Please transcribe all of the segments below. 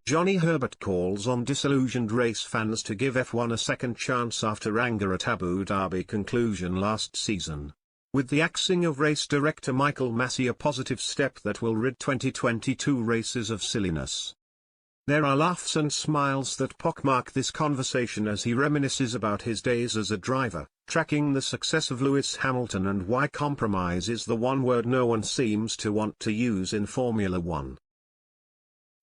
Johnny Herbert calls on disillusioned race fans to give F1 a second chance after anger at Abu Dhabi conclusion last season. With the axing of race director Michael Massey a positive step that will rid 2022 races of silliness. There are laughs and smiles that pockmark this conversation as he reminisces about his days as a driver, tracking the success of Lewis Hamilton and why compromise is the one word no one seems to want to use in Formula One.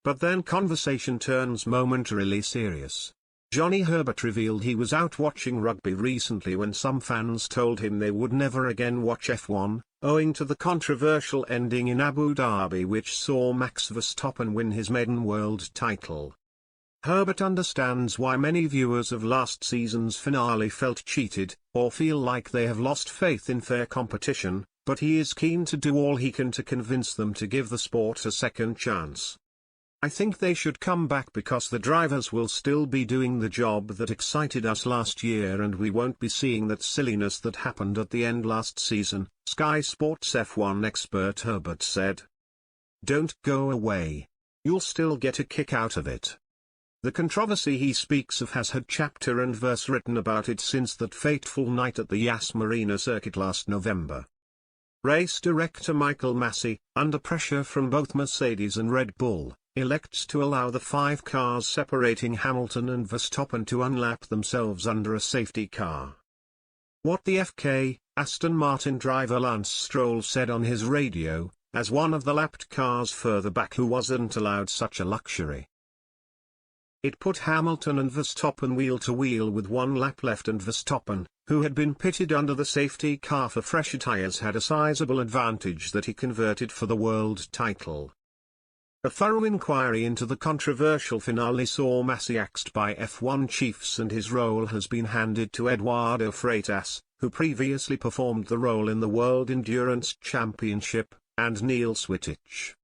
But then conversation turns momentarily serious. Johnny Herbert revealed he was out watching rugby recently when some fans told him they would never again watch F1, owing to the controversial ending in Abu Dhabi which saw Max Verstappen win his maiden world title. Herbert understands why many viewers of last season's finale felt cheated, or feel like they have lost faith in fair competition, but he is keen to do all he can to convince them to give the sport a second chance. I think they should come back because the drivers will still be doing the job that excited us last year and we won't be seeing that silliness that happened at the end last season, Sky Sports F1 expert Herbert said. Don't go away. You'll still get a kick out of it. The controversy he speaks of has had chapter and verse written about it since that fateful night at the Yas Marina circuit last November. Race director Michael Massey, under pressure from both Mercedes and Red Bull, elects to allow the 5 cars separating Hamilton and Verstappen to unlap themselves under a safety car. What the FK, Aston Martin driver Lance Stroll said on his radio, as one of the lapped cars further back who wasn't allowed such a luxury. It put Hamilton and Verstappen wheel to wheel with 1 lap left and Verstappen, who had been pitted under the safety car for fresher tyres, had a sizable advantage that he converted for the world title. A thorough inquiry into the controversial finale saw Massey axed by F1 chiefs and his role has been handed to Eduardo Freitas, who previously performed the role in the World Endurance Championship, and Neil Switich.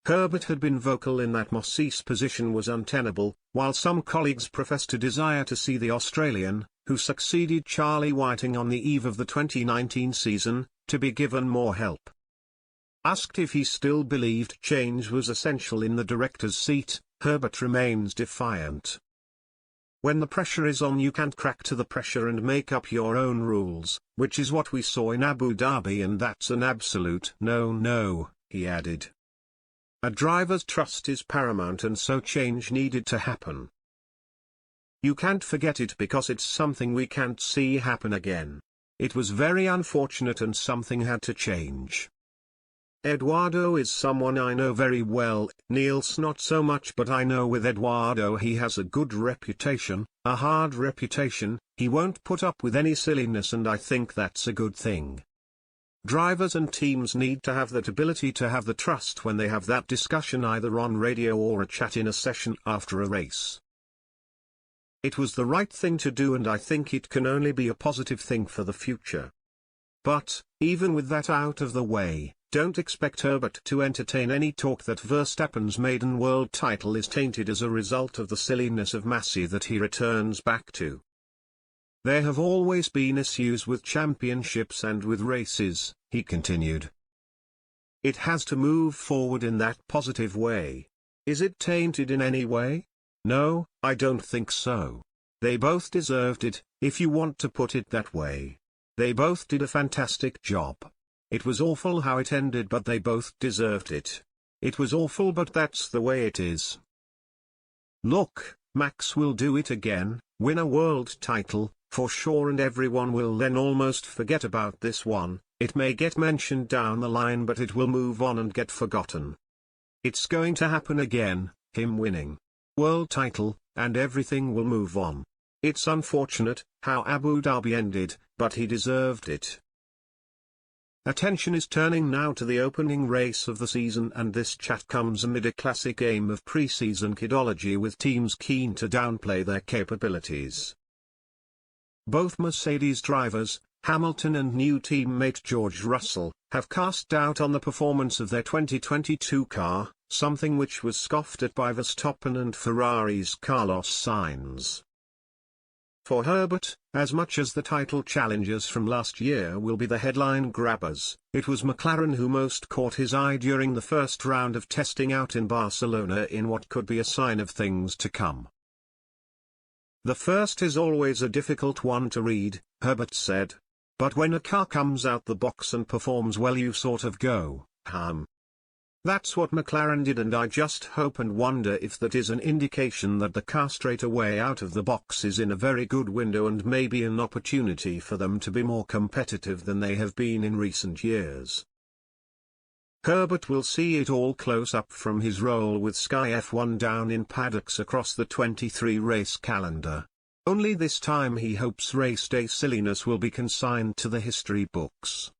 Herbert had been vocal in that Massey's position was untenable, while some colleagues professed a desire to see the Australian, who succeeded Charlie Whiting on the eve of the 2019 season, to be given more help. Asked if he still believed change was essential in the director's seat, Herbert remains defiant. When the pressure is on, you can't crack to the pressure and make up your own rules, which is what we saw in Abu Dhabi, and that's an absolute no, he added. A driver's trust is paramount and so change needed to happen. You can't forget it because it's something we can't see happen again. It was very unfortunate and something had to change. Eduardo is someone I know very well, Neil's not so much, but I know with Eduardo he has a good reputation, a hard reputation, he won't put up with any silliness and I think that's a good thing. Drivers and teams need to have that ability to have the trust when they have that discussion either on radio or a chat in a session after a race. It was the right thing to do and I think it can only be a positive thing for the future. But, even with that out of the way, don't expect Herbert to entertain any talk that Verstappen's maiden world title is tainted as a result of the silliness of Massey that he returns back to. There have always been issues with championships and with races, he continued. It has to move forward in that positive way. Is it tainted in any way? No, I don't think so. They both deserved it, if you want to put it that way. They both did a fantastic job. It was awful how it ended, but they both deserved it. It was awful, but that's the way it is. Look, Max will do it again, win a world title, for sure, and everyone will then almost forget about this one. It may get mentioned down the line, but it will move on and get forgotten. It's going to happen again, him winning world title, and everything will move on. It's unfortunate how Abu Dhabi ended, but he deserved it. Attention is turning now to the opening race of the season, and this chat comes amid a classic game of pre-season kidology with teams keen to downplay their capabilities. Both Mercedes drivers, Hamilton and new teammate George Russell, have cast doubt on the performance of their 2022 car, something which was scoffed at by Verstappen and Ferrari's Carlos Sainz. For Herbert, as much as the title challengers from last year will be the headline grabbers, it was McLaren who most caught his eye during the first round of testing out in Barcelona in what could be a sign of things to come. "The first is always a difficult one to read," Herbert said. "But when a car comes out the box and performs well, you sort of go, That's what McLaren did, and I just hope and wonder if that is an indication that the car straight away out of the box is in a very good window and maybe an opportunity for them to be more competitive than they have been in recent years." Herbert will see it all close up from his role with Sky F1 down in paddocks across the 23-race calendar. Only this time he hopes race day silliness will be consigned to the history books.